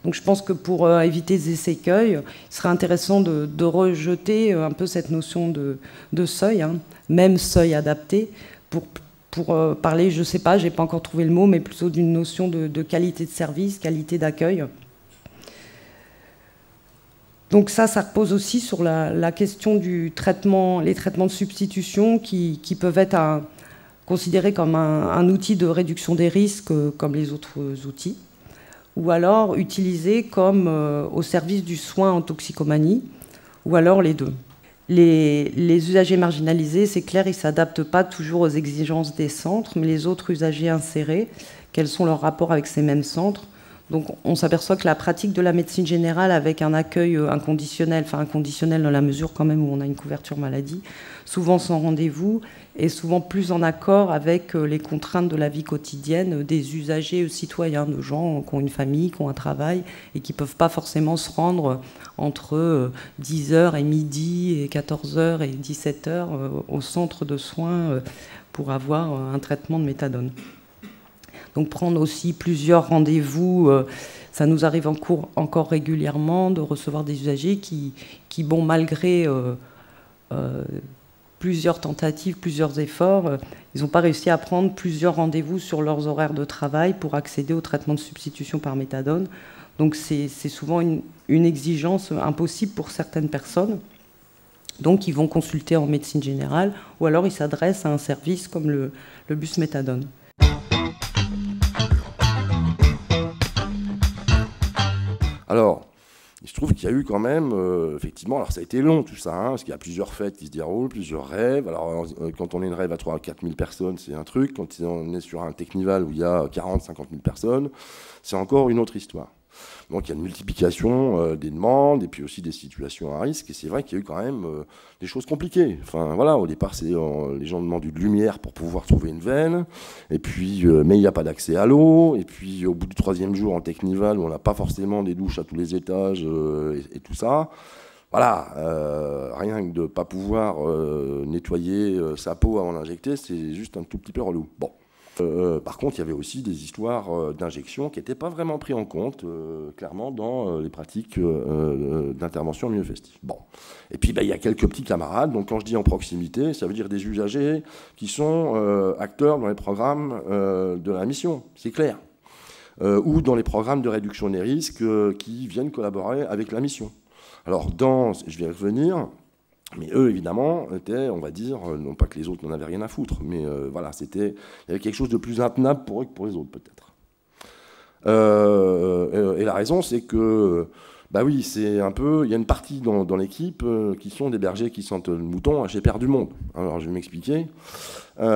Donc je pense que pour éviter ces écueils, il serait intéressant de rejeter un peu cette notion de seuil, hein, même seuil adapté, pour parler, je ne sais pas, je n'ai pas encore trouvé le mot, mais plutôt d'une notion de qualité de service, qualité d'accueil. Donc ça repose aussi sur la question du traitement, les traitements de substitution qui peuvent être considérés comme un outil de réduction des risques comme les autres outils, ou alors utilisés comme au service du soin en toxicomanie, ou alors les deux. Les usagers marginalisés, c'est clair, ils ne s'adaptent pas toujours aux exigences des centres, mais les autres usagers insérés, quels sont leurs rapports avec ces mêmes centres? Donc on s'aperçoit que la pratique de la médecine générale avec un accueil inconditionnel, enfin inconditionnel dans la mesure quand même où on a une couverture maladie, souvent sans rendez-vous, et souvent plus en accord avec les contraintes de la vie quotidienne des usagers citoyens, de gens qui ont une famille, qui ont un travail, et qui ne peuvent pas forcément se rendre entre 10h et midi et 14h et 17h au centre de soins pour avoir un traitement de méthadone. Donc prendre aussi plusieurs rendez-vous, ça nous arrive encore régulièrement de recevoir des usagers qui bon, malgré plusieurs tentatives, plusieurs efforts, ils n'ont pas réussi à prendre plusieurs rendez-vous sur leurs horaires de travail pour accéder au traitement de substitution par méthadone. Donc c'est souvent une exigence impossible pour certaines personnes. Donc ils vont consulter en médecine générale ou alors ils s'adressent à un service comme le bus méthadone. Alors, il se trouve qu'il y a eu quand même, effectivement, alors ça a été long tout ça, hein, parce qu'il y a plusieurs fêtes qui se déroulent, plusieurs rêves. Alors, quand on est une rêve à 3 000 à 4 000 personnes, c'est un truc. Quand on est sur un Technival où il y a 40 000 à 50 000 personnes, c'est encore une autre histoire. Donc il y a une multiplication des demandes et puis aussi des situations à risque. Et c'est vrai qu'il y a eu quand même des choses compliquées. Enfin voilà, au départ, les gens demandent de lumière pour pouvoir trouver une veine. Et puis, mais il n'y a pas d'accès à l'eau. Et puis au bout du 3e jour en Technival, où on n'a pas forcément des douches à tous les étages et tout ça. Voilà, rien que de ne pas pouvoir nettoyer sa peau avant d'injecter, c'est juste un tout petit peu relou. Bon. Par contre, il y avait aussi des histoires d'injection qui n'étaient pas vraiment prises en compte, clairement, dans les pratiques d'intervention en milieu festif. Bon. Et puis, il y a quelques petits camarades. Donc, quand je dis en proximité, ça veut dire des usagers qui sont acteurs dans les programmes de la mission, c'est clair. Ou dans les programmes de réduction des risques qui viennent collaborer avec la mission. Alors, je vais y revenir. Mais eux, évidemment, étaient, on va dire, non pas que les autres n'en avaient rien à foutre, mais voilà, il y avait quelque chose de plus intenable pour eux que pour les autres, peut-être. Et la raison, c'est que, bah oui, c'est un peu, il y a une partie dans l'équipe qui sont des bergers qui sentent le mouton chez Père du Monde. Alors, je vais m'expliquer. Et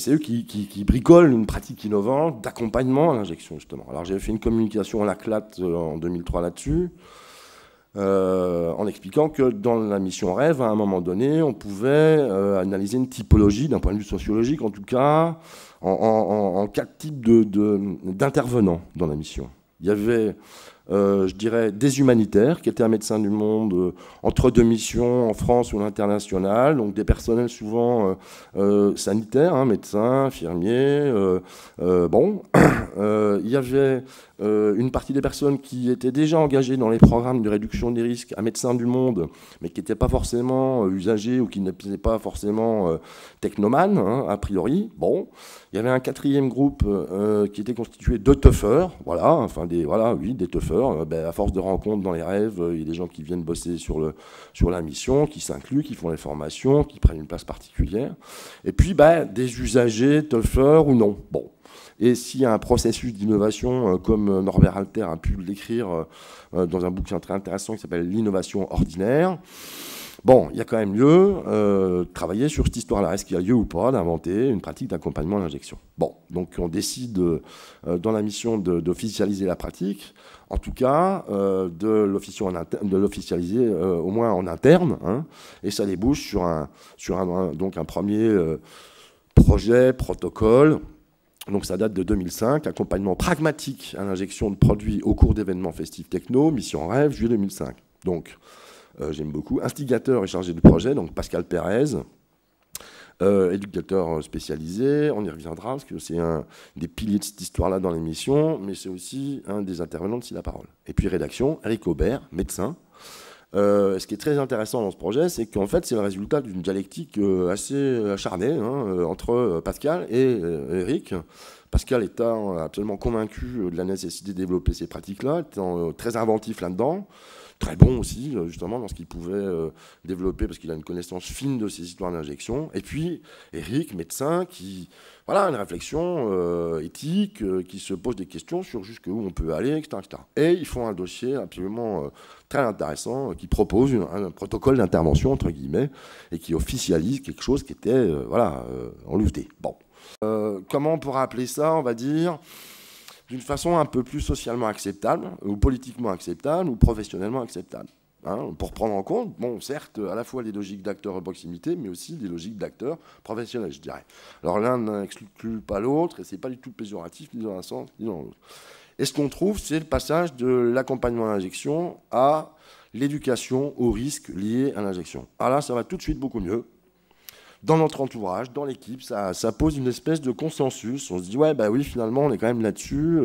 c'est eux qui bricolent une pratique innovante d'accompagnement à l'injection, justement. Alors, j'avais fait une communication à la CLAT en 2003 là-dessus. En expliquant que dans la mission rêve, à un moment donné, on pouvait analyser une typologie, d'un point de vue sociologique en tout cas, en 4 types d'intervenants dans la mission. Il y avait, je dirais, des humanitaires qui étaient un médecin du monde entre 2 missions en France ou à l'international, donc des personnels souvent sanitaires, hein, médecins, infirmiers. Bon, il y avait une partie des personnes qui étaient déjà engagées dans les programmes de réduction des risques à Médecins du Monde, mais qui n'étaient pas forcément usagers ou qui n'étaient pas forcément technomanes, hein, a priori. Bon, il y avait un 4e groupe qui était constitué de tuffers, voilà, enfin des tuffers. À force de rencontres dans les rêves, il y a des gens qui viennent bosser sur la mission, qui s'incluent, qui font les formations, qui prennent une place particulière. Et puis des usagers, tuffers ou non. Bon. Et s'il y a un processus d'innovation, comme Norbert Alter a pu l'écrire dans un bouquin très intéressant qui s'appelle L'innovation ordinaire, bon, il y a quand même lieu de travailler sur cette histoire-là. Est-ce qu'il y a lieu ou pas d'inventer une pratique d'accompagnement à l'injection? Bon, donc on décide dans la mission d'officialiser la pratique, en tout cas de l'officialiser au moins en interne, hein, et ça débouche sur un premier projet, protocole. Donc ça date de 2005, accompagnement pragmatique à l'injection de produits au cours d'événements festifs techno, mission rêve, juillet 2005. Donc j'aime beaucoup, instigateur et chargé de projet, donc Pascal Pérez, éducateur spécialisé, on y reviendra, parce que c'est un des piliers de cette histoire-là dans l'émission, mais c'est aussi un des intervenants de Si la parole. Et puis rédaction, Eric Aubert, médecin. Ce qui est très intéressant dans ce projet, c'est qu'en fait, c'est le résultat d'une dialectique assez acharnée entre Pascal et Eric. Pascal étant absolument convaincu de la nécessité de développer ces pratiques-là, étant très inventif là-dedans, très bon aussi, justement, dans ce qu'il pouvait développer, parce qu'il a une connaissance fine de ces histoires d'injection. Et puis, Eric, médecin, qui a une réflexion éthique, qui se pose des questions sur jusqu'où on peut aller, etc., etc. Et ils font un dossier absolument très intéressant, qui propose un protocole d'intervention, entre guillemets, et qui officialise quelque chose qui était, en louveté. Bon. Comment on pourra appeler ça, on va dire, d'une façon un peu plus socialement acceptable, ou politiquement acceptable, ou professionnellement acceptable, pour prendre en compte, bon, certes, à la fois les logiques d'acteurs de proximité, mais aussi des logiques d'acteurs professionnels, je dirais. Alors l'un n'exclut pas l'autre, et c'est pas du tout péjoratif, ni dans un sens, ni dans l'autre. Et ce qu'on trouve, c'est le passage de l'accompagnement à l'injection à l'éducation aux risques liés à l'injection. Alors là, ça va tout de suite beaucoup mieux. Dans notre entourage, dans l'équipe, ça pose une espèce de consensus. On se dit, ouais, bah oui, finalement, on est quand même là-dessus.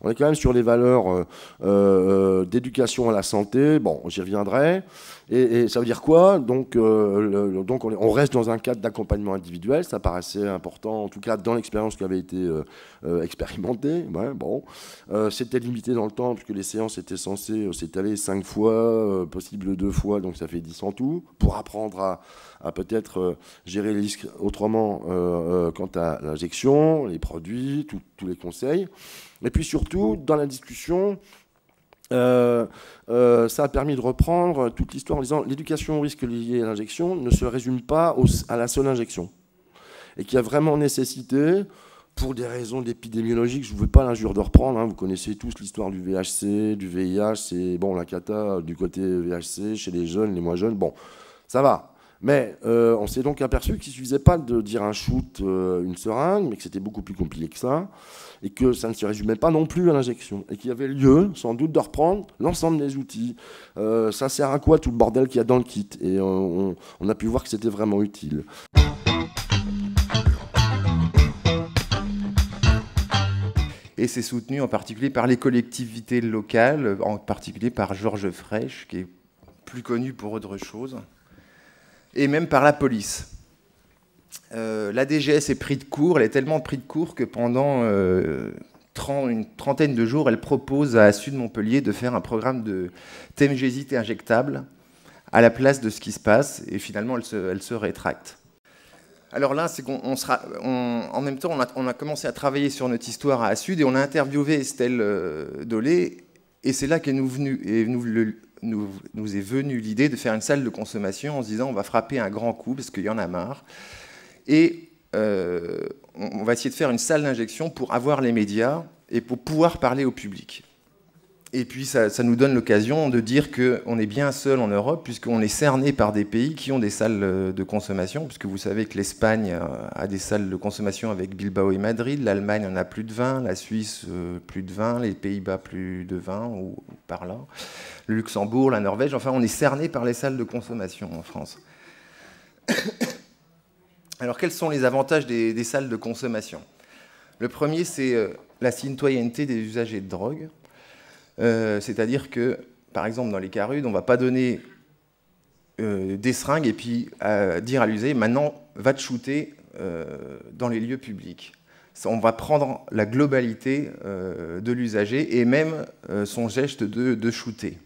On est quand même sur les valeurs d'éducation à la santé. Bon, j'y reviendrai. Et ça veut dire quoi? Donc on reste dans un cadre d'accompagnement individuel. Ça paraissait important, en tout cas dans l'expérience qui avait été expérimentée. Ouais, bon. C'était limité dans le temps, puisque les séances étaient censées s'étaler 5 fois, possible 2 fois, donc ça fait 10 en tout, pour apprendre à peut-être gérer les risques autrement quant à l'injection, les produits, tous les conseils. Et puis surtout, dans la discussion, ça a permis de reprendre toute l'histoire en disant l'éducation au risque lié à l'injection ne se résume pas à la seule injection. Et qu'il y a vraiment nécessité, pour des raisons d'épidémiologique, je ne veux pas l'injure de reprendre, vous connaissez tous l'histoire du VHC, du VIH, c'est bon, la cata du côté VHC, chez les jeunes, les moins jeunes, bon, ça va. Mais on s'est donc aperçu qu'il ne suffisait pas de dire un shoot, une seringue, mais que c'était beaucoup plus compliqué que ça, et que ça ne se résumait pas non plus à l'injection, et qu'il y avait lieu, sans doute, de reprendre l'ensemble des outils. Ça sert à quoi tout le bordel qu'il y a dans le kit? Et on a pu voir que c'était vraiment utile. Et c'est soutenu en particulier par les collectivités locales, en particulier par Georges Frêche, qui est plus connu pour autre chose, et même par la police. La DGS est pris de court, elle est tellement pris de court que pendant une trentaine de jours, elle propose à Sud Montpellier de faire un programme de thymgésite injectable à la place de ce qui se passe, et finalement elle se rétracte. Alors là, c'est en même temps, on a commencé à travailler sur notre histoire à Sud et on a interviewé Estelle Dolé, et c'est là qu'est nous est venue l'idée de faire une salle de consommation en se disant on va frapper un grand coup parce qu'il y en a marre. Et on va essayer de faire une salle d'injection pour avoir les médias et pour pouvoir parler au public. Et puis ça nous donne l'occasion de dire qu'on est bien seul en Europe, puisqu'on est cerné par des pays qui ont des salles de consommation, puisque vous savez que l'Espagne a des salles de consommation avec Bilbao et Madrid, l'Allemagne en a plus de 20, la Suisse plus de 20, les Pays-Bas plus de 20, ou par là, le Luxembourg, la Norvège, enfin on est cerné par les salles de consommation en France. Alors quels sont les avantages des salles de consommation? Le premier, c'est la citoyenneté des usagers de drogue. C'est-à-dire que, par exemple, dans les Carudes, on ne va pas donner des seringues et puis dire à l'usager, maintenant, va te shooter dans les lieux publics. On va prendre la globalité de l'usager et même son geste de shooter.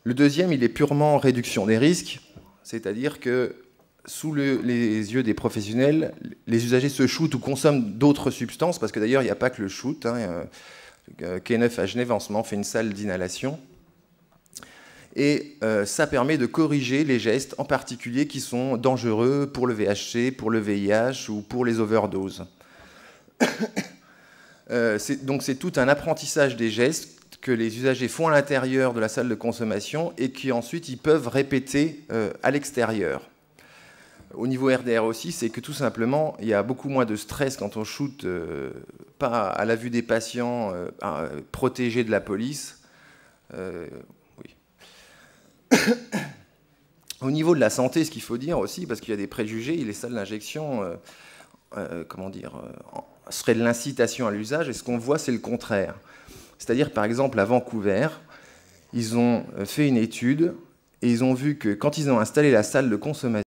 Le deuxième, il est purement réduction des risques, c'est-à-dire que sous les yeux des professionnels, les usagers se shootent ou consomment d'autres substances, parce que d'ailleurs, il n'y a pas que le shoot. K9 à Genève en ce moment fait une salle d'inhalation. Et ça permet de corriger les gestes, en particulier qui sont dangereux pour le VHC, pour le VIH ou pour les overdoses. Donc c'est tout un apprentissage des gestes que les usagers font à l'intérieur de la salle de consommation et qui ensuite ils peuvent répéter à l'extérieur. Au niveau RDR aussi, c'est que tout simplement, il y a beaucoup moins de stress quand on shoot pas à la vue des patients, protégés de la police. Oui. Au niveau de la santé, ce qu'il faut dire aussi, parce qu'il y a des préjugés, les salles d'injection seraient de l'incitation à l'usage, et ce qu'on voit, c'est le contraire. C'est-à-dire, par exemple, à Vancouver, ils ont fait une étude, et ils ont vu que quand ils ont installé la salle de consommation,